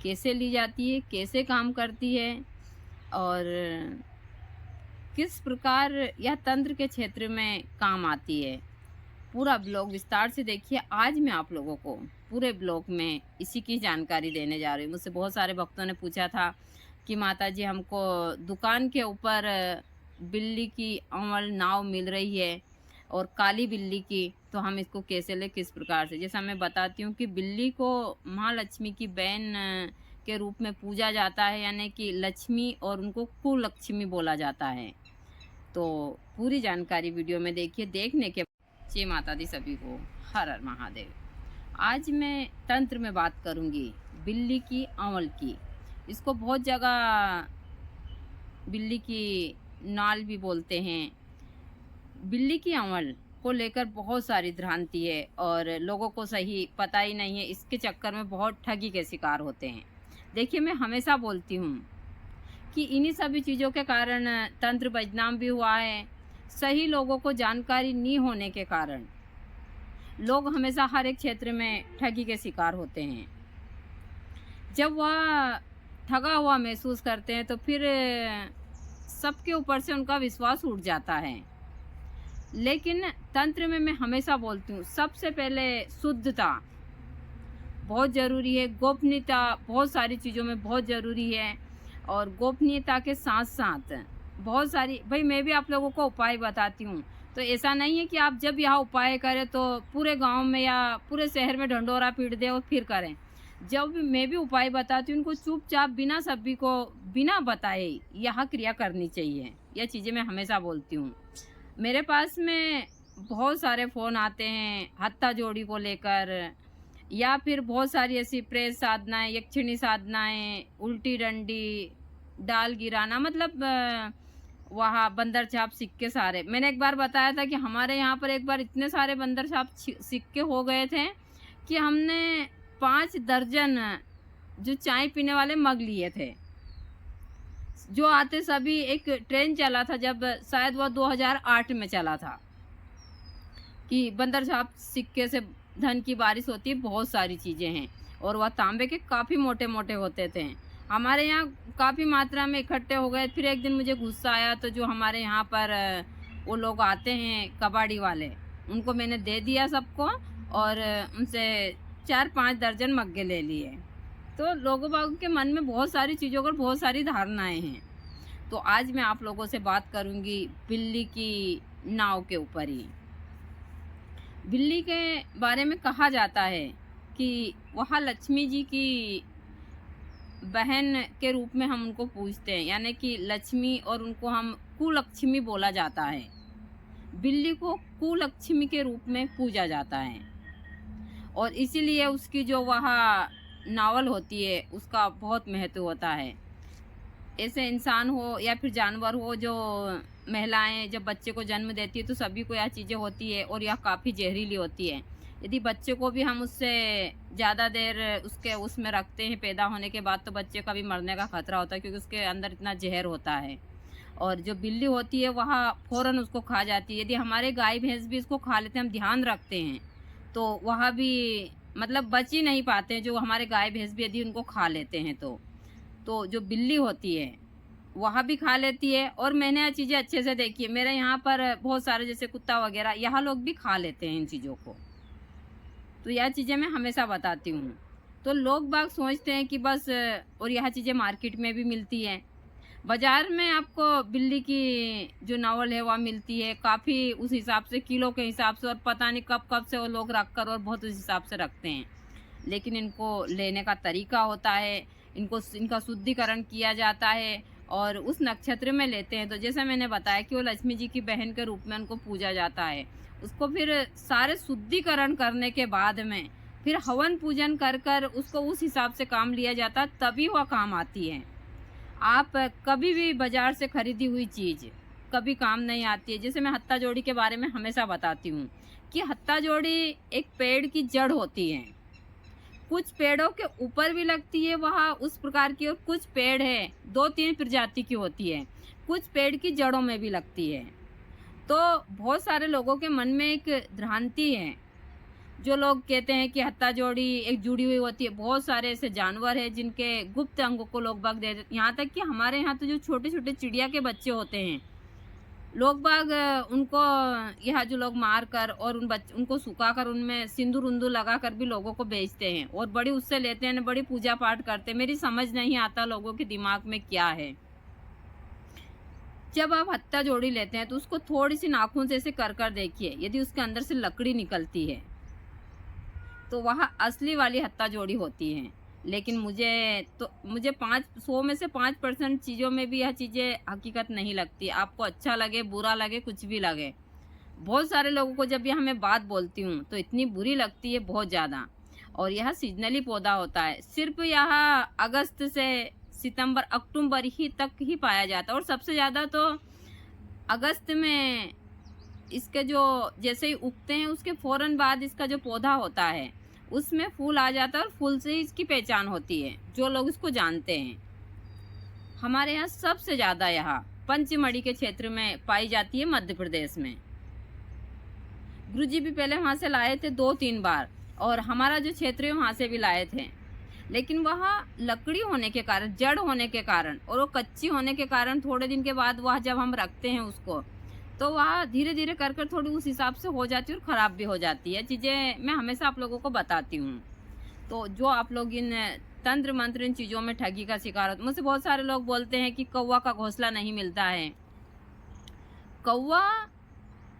कैसे ली जाती है, कैसे काम करती है और किस प्रकार यह तंत्र के क्षेत्र में काम आती है। पूरा ब्लॉग विस्तार से देखिए। आज मैं आप लोगों को पूरे ब्लॉग में इसी की जानकारी देने जा रही हूँ। मुझसे बहुत सारे भक्तों ने पूछा था कि माता जी हमको दुकान के ऊपर बिल्ली की अमल नाव मिल रही है और काली बिल्ली की, तो हम इसको कैसे ले, किस प्रकार से। जैसा मैं बताती हूँ कि बिल्ली को महालक्ष्मी की बहन के रूप में पूजा जाता है, यानी कि लक्ष्मी, और उनको कुलक्ष्मी बोला जाता है। तो पूरी जानकारी वीडियो में देखिए। देखने के जय माता दी सभी को, हर हर महादेव। आज मैं तंत्र में बात करूंगी बिल्ली की अमल की। इसको बहुत जगह बिल्ली की नाल भी बोलते हैं। बिल्ली की अमल को लेकर बहुत सारी भ्रांति है और लोगों को सही पता ही नहीं है। इसके चक्कर में बहुत ठगी के शिकार होते हैं। देखिए, मैं हमेशा बोलती हूँ कि इन्हीं सभी चीज़ों के कारण तंत्र बदनाम भी हुआ है। सही लोगों को जानकारी नहीं होने के कारण लोग हमेशा हर एक क्षेत्र में ठगी के शिकार होते हैं। जब वह ठगा हुआ महसूस करते हैं तो फिर सबके ऊपर से उनका विश्वास उठ जाता है। लेकिन तंत्र में मैं हमेशा बोलती हूँ, सबसे पहले शुद्धता बहुत ज़रूरी है। गोपनीयता बहुत सारी चीज़ों में बहुत ज़रूरी है और गोपनीयता के साथ साथ बहुत सारी, भाई मैं भी आप लोगों को उपाय बताती हूँ। तो ऐसा नहीं है कि आप जब यहाँ उपाय करें तो पूरे गांव में या पूरे शहर में ढंढोरा पीट दें और फिर करें। जब मैं भी उपाय बताती हूँ, उनको चुपचाप बिना सभी को बिना बताए यह क्रिया करनी चाहिए। यह चीज़ें मैं हमेशा बोलती हूँ। मेरे पास में बहुत सारे फ़ोन आते हैं हत्था जोड़ी को लेकर, या फिर बहुत सारी ऐसी प्रेत साधनाएँ, यक्षिणी साधनाएँ, उल्टी डंडी, डाल गिराना, मतलब वहाँ बंदर छाप सिक्के सारे। मैंने एक बार बताया था कि हमारे यहाँ पर एक बार इतने सारे बंदर छाप सिक्के हो गए थे कि हमने 5 दर्जन जो चाय पीने वाले मग लिए थे। जो आते सभी, एक ट्रेन चला था जब, शायद वह 2008 में चला था, कि बंदर छाप सिक्के से धन की बारिश होती है। बहुत सारी चीज़ें हैं और वह तांबे के काफ़ी मोटे मोटे होते थे। हमारे यहाँ काफ़ी मात्रा में इकट्ठे हो गए। फिर एक दिन मुझे गुस्सा आया तो जो हमारे यहाँ पर वो लोग आते हैं कबाड़ी वाले, उनको मैंने दे दिया सबको और उनसे 4-5 दर्जन मग्गे ले लिए। तो लोगों बागों के मन में बहुत सारी चीज़ों पर बहुत सारी धारणाएं हैं। तो आज मैं आप लोगों से बात करूंगी बिल्ली की नाव के ऊपर ही। बिल्ली के बारे में कहा जाता है कि वह लक्ष्मी जी की बहन के रूप में हम उनको पूजते हैं, यानी कि लक्ष्मी, और उनको हम कुलक्ष्मी बोला जाता है। बिल्ली को कुलक्ष्मी के रूप में पूजा जाता है और इसीलिए उसकी जो वह नावल होती है उसका बहुत महत्व होता है। ऐसे इंसान हो या फिर जानवर हो, जो महिलाएं जब बच्चे को जन्म देती है तो सभी को यह चीज़ें होती है और यह काफ़ी जहरीली होती है। यदि बच्चे को भी हम उससे ज़्यादा देर उसमें रखते हैं पैदा होने के बाद, तो बच्चे का भी मरने का खतरा होता है, क्योंकि उसके अंदर इतना जहर होता है। और जो बिल्ली होती है वह फ़ौरन उसको खा जाती है। यदि हमारे गाय भैंस भी इसको खा लेते हैं, हम ध्यान रखते हैं, तो वह भी मतलब बच ही नहीं पाते हैं। जो हमारे गाय भैंस भी यदि उनको खा लेते हैं तो जो बिल्ली होती है वह भी खा लेती है। और मैंने यह चीज़ें अच्छे से देखी है। मेरे यहाँ पर बहुत सारे जैसे कुत्ता वगैरह, यह लोग भी खा लेते हैं इन चीज़ों को। तो यह चीज़ें मैं हमेशा बताती हूँ। तो लोग बाग सोचते हैं कि बस, और यह चीज़ें मार्केट में भी मिलती हैं। बाज़ार में आपको बिल्ली की जो नावल है वह मिलती है काफ़ी उस हिसाब से, किलो के हिसाब से, और पता नहीं कब कब से वो लोग रख कर और बहुत उस हिसाब से रखते हैं। लेकिन इनको लेने का तरीका होता है, इनका शुद्धिकरण किया जाता है और उस नक्षत्र में लेते हैं। तो जैसे मैंने बताया कि वो लक्ष्मी जी की बहन के रूप में उनको पूजा जाता है। उसको फिर सारे शुद्धिकरण करने के बाद में फिर हवन पूजन कर कर उसको उस हिसाब से काम लिया जाता है, तभी वह काम आती है। आप कभी भी बाज़ार से खरीदी हुई चीज़ कभी काम नहीं आती है। जैसे मैं हत्था जोड़ी के बारे में हमेशा बताती हूँ कि हत्था जोड़ी एक पेड़ की जड़ होती है। कुछ पेड़ों के ऊपर भी लगती है वहाँ उस प्रकार की, और कुछ पेड़ है 2-3 प्रजाति की होती है, कुछ पेड़ की जड़ों में भी लगती है। तो बहुत सारे लोगों के मन में एक भ्रांति है जो लोग कहते हैं कि हत्ता जोड़ी एक जुड़ी हुई होती है, बहुत सारे ऐसे जानवर हैं जिनके गुप्त अंगों को लोग बाग दे देते, यहाँ तक कि हमारे यहाँ तो जो छोटे छोटे चिड़िया के बच्चे होते हैं, लोग बाग उनको, यह जो लोग मार कर और उनको सुखा कर उनमें सिंदूर उंदूर लगा कर भी लोगों को बेचते हैं और बड़ी उससे लेते हैं, बड़ी पूजा पाठ करते हैं। मेरी समझ नहीं आता लोगों के दिमाग में क्या है। जब आप हत्ता जोड़ी लेते हैं तो उसको थोड़ी सी नाखून से ऐसे कर देखिए, यदि उसके अंदर से लकड़ी निकलती है तो वह असली वाली हत्ता जोड़ी होती है। लेकिन मुझे 100 में से 5% चीज़ों में भी यह चीज़ें हकीकत नहीं लगती। आपको अच्छा लगे, बुरा लगे, कुछ भी लगे, बहुत सारे लोगों को जब यह मैं बात बोलती हूँ तो इतनी बुरी लगती है, बहुत ज़्यादा। और यह सीजनली पौधा होता है, सिर्फ यह अगस्त से सितंबर अक्टूबर ही तक ही पाया जाता है। और सबसे ज़्यादा तो अगस्त में इसके जो जैसे ही उगते हैं उसके फ़ौरन बाद इसका जो पौधा होता है उसमें फूल आ जाता है और फूल से ही इसकी पहचान होती है, जो लोग इसको जानते हैं। हमारे यहाँ सबसे ज़्यादा यहाँ पंचमढ़ी के क्षेत्र में पाई जाती है, मध्य प्रदेश में। गुरुजी भी पहले वहाँ से लाए थे 2-3 बार, और हमारा जो क्षेत्र है वहाँ से भी लाए थे, लेकिन वह लकड़ी होने के कारण, जड़ होने के कारण और वो कच्ची होने के कारण थोड़े दिन के बाद वह जब हम रखते हैं उसको तो वह धीरे धीरे कर कर थोड़ी उस हिसाब से हो जाती है और ख़राब भी हो जाती है। चीज़ें मैं हमेशा आप लोगों को बताती हूँ। तो जो आप लोग इन तंत्र मंत्र इन चीज़ों में ठगी का शिकार होते, मुझसे बहुत सारे लोग बोलते हैं कि कौवा का घोंसला नहीं मिलता है। कौवा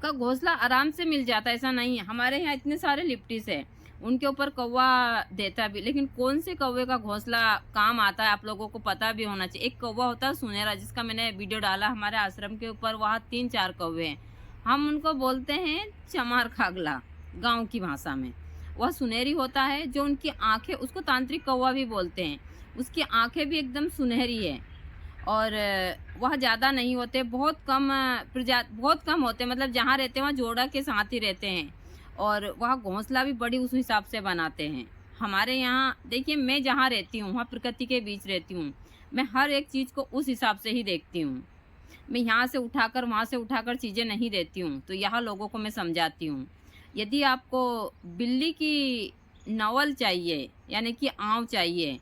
का घोंसला आराम से मिल जाता है, ऐसा नहीं है। हमारे यहाँ इतने सारे लिप्टिस है, उनके ऊपर कौवा देता भी, लेकिन कौन से कौवे का घोंसला काम आता है आप लोगों को पता भी होना चाहिए। एक कौवा होता है सुनहरा, जिसका मैंने वीडियो डाला हमारे आश्रम के ऊपर, वहाँ 3-4 कौवे हैं। हम उनको बोलते हैं चमार खागला गांव की भाषा में। वह सुनहरी होता है, जो उनकी आंखें, उसको तांत्रिक कौवा भी बोलते हैं। उसकी आंखें भी एकदम सुनहरी है और वह ज़्यादा नहीं होते, बहुत कम होते, मतलब जहाँ रहते हैं वहाँ जोड़ा के साथ ही रहते हैं। और वह घोंसला भी बड़ी उस हिसाब से बनाते हैं। हमारे यहाँ देखिए, मैं जहाँ रहती हूँ वहाँ प्रकृति के बीच रहती हूँ, मैं हर एक चीज़ को उस हिसाब से ही देखती हूँ। मैं यहाँ से उठाकर वहाँ से उठाकर चीज़ें नहीं देती हूँ, तो यहाँ लोगों को मैं समझाती हूँ। यदि आपको बिल्ली की नवल चाहिए, यानी कि आँव चाहिए,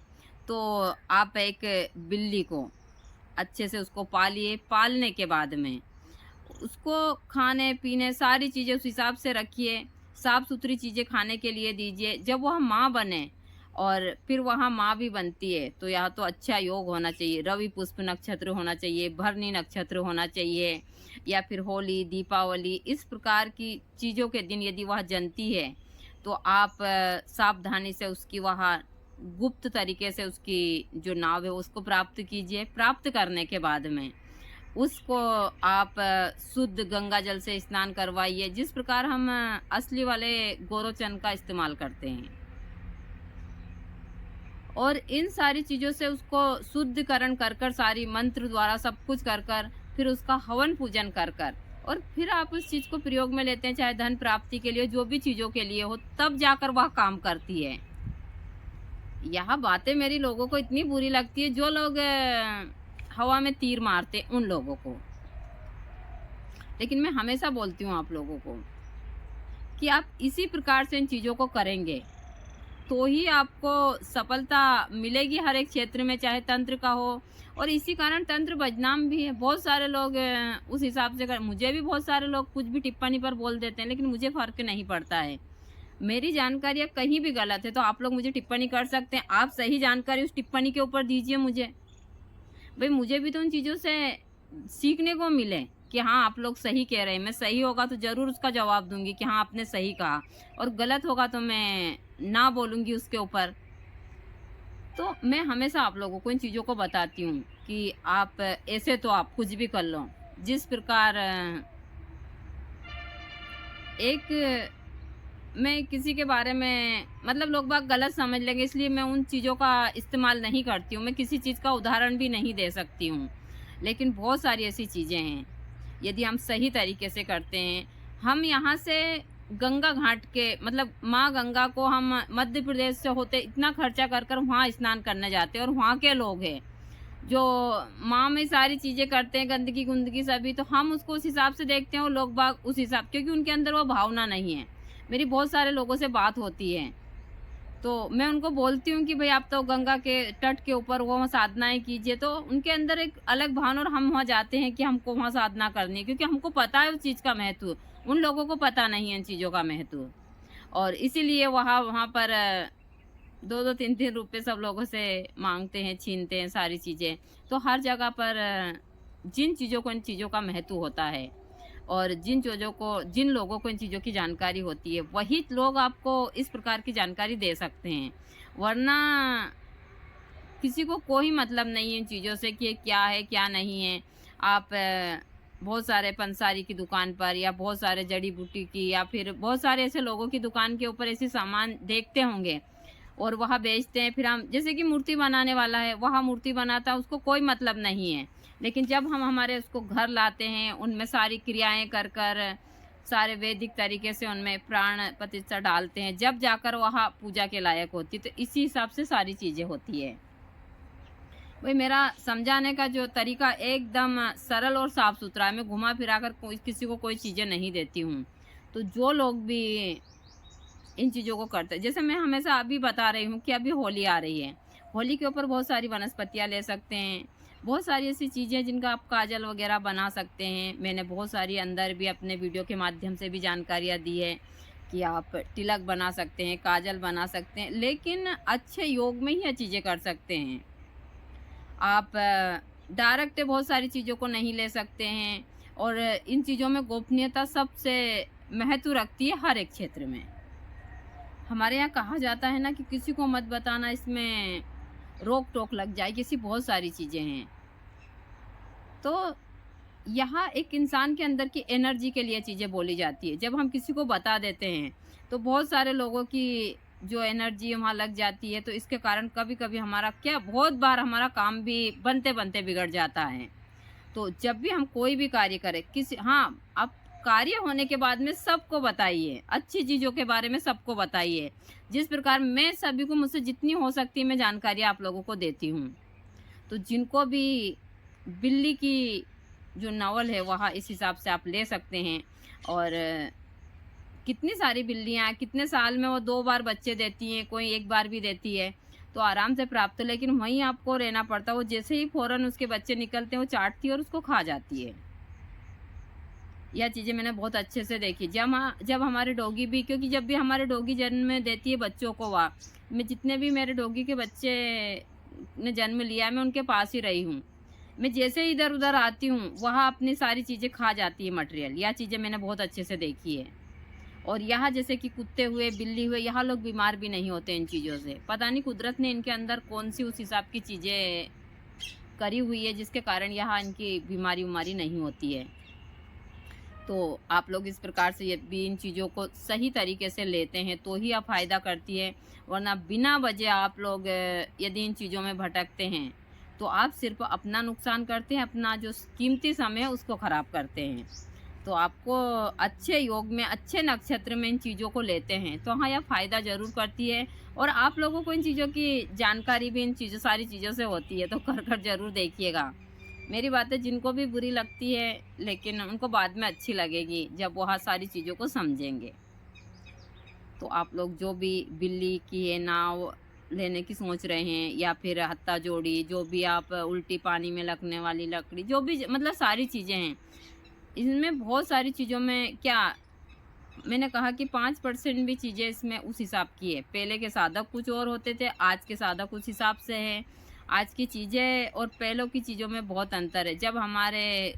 तो आप एक बिल्ली को अच्छे से उसको पालिए। पालने के बाद में उसको खाने पीने सारी चीज़ें उस हिसाब से रखिए, साफ़ सुथरी चीज़ें खाने के लिए दीजिए। जब वह माँ बने और फिर वहाँ माँ भी बनती है, तो यहाँ तो अच्छा योग होना चाहिए, रवि पुष्प नक्षत्र होना चाहिए, भरनी नक्षत्र होना चाहिए, या फिर होली, दीपावली, इस प्रकार की चीज़ों के दिन यदि वह जनती है तो आप सावधानी से उसकी वहाँ गुप्त तरीके से उसकी जो नाव है उसको प्राप्त कीजिए। प्राप्त करने के बाद में उसको आप शुद्ध गंगा जल से स्नान करवाइए, जिस प्रकार हम असली वाले गोरोचन का इस्तेमाल करते हैं। और इन सारी चीज़ों से उसको शुद्धिकरण कर कर, सारी मंत्र द्वारा सब कुछ कर कर, फिर उसका हवन पूजन कर कर, और फिर आप उस चीज़ को प्रयोग में लेते हैं, चाहे धन प्राप्ति के लिए, जो भी चीज़ों के लिए हो, तब जाकर वह काम करती है। यह बातें मेरी लोगों को इतनी बुरी लगती है, जो लोग हवा में तीर मारते उन लोगों को। लेकिन मैं हमेशा बोलती हूँ आप लोगों को कि आप इसी प्रकार से इन चीज़ों को करेंगे तो ही आपको सफलता मिलेगी हर एक क्षेत्र में, चाहे तंत्र का हो। और इसी कारण तंत्र बदनाम भी है। बहुत सारे लोग उस हिसाब से मुझे भी बहुत सारे लोग कुछ भी टिप्पणी पर बोल देते हैं, लेकिन मुझे फ़र्क नहीं पड़ता है। मेरी जानकारी कहीं भी गलत है तो आप लोग मुझे टिप्पणी कर सकते हैं। आप सही जानकारी उस टिप्पणी के ऊपर दीजिए मुझे, भाई मुझे भी तो उन चीज़ों से सीखने को मिले कि हाँ आप लोग सही कह रहे हैं। मैं सही होगा तो ज़रूर उसका जवाब दूंगी कि हाँ आपने सही कहा, और गलत होगा तो मैं ना बोलूँगी उसके ऊपर। तो मैं हमेशा आप लोगों को इन चीज़ों को बताती हूँ कि आप ऐसे तो आप कुछ भी कर लो। जिस प्रकार एक मैं किसी के बारे में, मतलब लोग बाग गलत समझ लेंगे, इसलिए मैं उन चीज़ों का इस्तेमाल नहीं करती हूँ। मैं किसी चीज़ का उदाहरण भी नहीं दे सकती हूँ, लेकिन बहुत सारी ऐसी चीज़ें हैं यदि हम सही तरीके से करते हैं। हम यहाँ से गंगा घाट के, मतलब माँ गंगा को हम मध्य प्रदेश से होते इतना खर्चा कर कर वहाँ स्नान करने जाते हैं, और वहाँ के लोग हैं जो माँ में सारी चीज़ें करते हैं, गंदगी गुंदगी सभी, तो हम उसको उस हिसाब से देखते हैं और लोग बाग उस हिसाब, क्योंकि उनके अंदर वो भावना नहीं है। मेरी बहुत सारे लोगों से बात होती है, तो मैं उनको बोलती हूँ कि भई आप तो गंगा के तट के ऊपर वो साधनाएँ कीजिए, तो उनके अंदर एक अलग भावना और हम वहाँ जाते हैं कि हमको वहाँ साधना करनी है, क्योंकि हमको पता है उस चीज़ का महत्व, उन लोगों को पता नहीं है इन चीज़ों का महत्व। और इसीलिए वहाँ वहाँ पर 2-2 3-3 रुपए सब लोगों से माँगते हैं, छीनते हैं सारी चीज़ें। तो हर जगह पर जिन चीज़ों को इन चीज़ों का महत्व होता है और जिन लोगों को इन चीज़ों की जानकारी होती है, वही लोग आपको इस प्रकार की जानकारी दे सकते हैं। वरना किसी को कोई मतलब नहीं है इन चीज़ों से कि ये क्या है, क्या नहीं है। आप बहुत सारे पंसारी की दुकान पर या बहुत सारे जड़ी-बूटी की या फिर बहुत सारे ऐसे लोगों की दुकान के ऊपर ऐसे सामान देखते होंगे और वहाँ बेचते हैं। फिर हम जैसे कि मूर्ति बनाने वाला है, वहाँ मूर्ति बनाता है, उसको कोई मतलब नहीं है। लेकिन जब हम हमारे उसको घर लाते हैं, उनमें सारी क्रियाएँ कर कर, सारे वैदिक तरीके से उनमें प्राण प्रतिष्ठा डालते हैं, जब जाकर वहाँ पूजा के लायक होती है। तो इसी हिसाब से सारी चीज़ें होती है। वही मेरा समझाने का जो तरीका एकदम सरल और साफ-सुथरा है। मैं घुमा-फिरा कर कोई किसी को कोई चीज़ें नहीं देती हूँ। तो जो लोग भी इन चीज़ों को करते हैं, जैसे मैं हमेशा अभी बता रही हूँ कि अभी होली आ रही है। होली के ऊपर बहुत सारी वनस्पतियाँ ले सकते हैं। बहुत सारी ऐसी चीज़ें हैं जिनका आप काजल वगैरह बना सकते हैं। मैंने बहुत सारी अंदर भी अपने वीडियो के माध्यम से भी जानकारियाँ दी है कि आप तिलक बना सकते हैं, काजल बना सकते हैं, लेकिन अच्छे योग में ही ये चीज़ें कर सकते हैं। आप डायरेक्ट बहुत सारी चीज़ों को नहीं ले सकते हैं और इन चीज़ों में गोपनीयता सबसे महत्व रखती है हर एक क्षेत्र में। हमारे यहाँ कहा जाता है ना कि किसी को मत बताना, इसमें रोक-टोक लग जाएगी, ऐसी बहुत सारी चीज़ें हैं। तो यहाँ एक इंसान के अंदर की एनर्जी के लिए चीज़ें बोली जाती है। जब हम किसी को बता देते हैं, तो बहुत सारे लोगों की जो एनर्जी वहाँ लग जाती है, तो इसके कारण कभी-कभी हमारा क्या बहुत बार हमारा काम भी बनते-बनते बिगड़ जाता है। तो जब भी हम कोई भी कार्य करें, आप कार्य होने के बाद में सबको बताइए, अच्छी चीज़ों के बारे में सबको बताइए। जिस प्रकार मैं सभी को मुझसे जितनी हो सकती है मैं जानकारी आप लोगों को देती हूँ। तो जिनको भी बिल्ली की जो नॉवल है वहाँ इस हिसाब से आप ले सकते हैं और कितनी सारी बिल्लियाँ हैं, कितने साल में वो 2 बार बच्चे देती हैं, कोई 1 बार भी देती है, तो आराम से प्राप्त है, लेकिन वहीं आपको रहना पड़ता है। वो जैसे ही फ़ौरन उसके बच्चे निकलते हैं, वो चाटती है और उसको खा जाती है। यह चीज़ें मैंने बहुत अच्छे से देखी। जब हमारे डॉगी भी, क्योंकि जब भी हमारे डॉगी जन्म देती है बच्चों को, मैं जितने भी मेरे डॉगी के बच्चे ने जन्म लिया है, मैं उनके पास ही रही हूँ। मैं जैसे ही इधर-उधर आती हूँ, वहाँ अपनी सारी चीज़ें खा जाती है मटेरियल। यह चीज़ें मैंने बहुत अच्छे से देखी है। और यहाँ जैसे कि कुत्ते हुए, बिल्ली हुए, यहाँ लोग बीमार भी नहीं होते इन चीज़ों से। पता नहीं कुदरत ने इनके अंदर कौन-सी उस हिसाब की चीज़ें करी हुई है, जिसके कारण यहाँ इनकी बीमारी-उमारी नहीं होती है। तो आप लोग इस प्रकार से यदि इन चीज़ों को सही तरीके से लेते हैं, तो ही आप फ़ायदा करती है। वरना बिना वजह आप लोग यदि इन चीज़ों में भटकते हैं, तो आप सिर्फ़ अपना नुकसान करते हैं, अपना जो कीमती समय है उसको ख़राब करते हैं। तो आपको अच्छे योग में, अच्छे नक्षत्र में इन चीज़ों को लेते हैं, तो हाँ, यह फ़ायदा ज़रूर करती है और आप लोगों को इन चीज़ों की जानकारी भी इन चीज़ों सारी चीज़ों से होती है, तो कर ज़रूर देखिएगा। मेरी बातें जिनको भी बुरी लगती है, लेकिन उनको बाद में अच्छी लगेगी, जब वह सारी चीज़ों को समझेंगे। तो आप लोग जो भी बिल्ली की है नाव लेने की सोच रहे हैं या फिर हत्था जोड़ी, जो भी आप उल्टी पानी में लगने वाली लकड़ी, जो भी मतलब सारी चीज़ें हैं, इनमें बहुत सारी चीज़ों में क्या मैंने कहा कि 5% भी चीज़ें इसमें उस हिसाब की है। पहले के साधक कुछ और होते थे, आज के साधक उस हिसाब से हैं। आज की चीज़ें और पहलों की चीज़ों में बहुत अंतर है। जब हमारे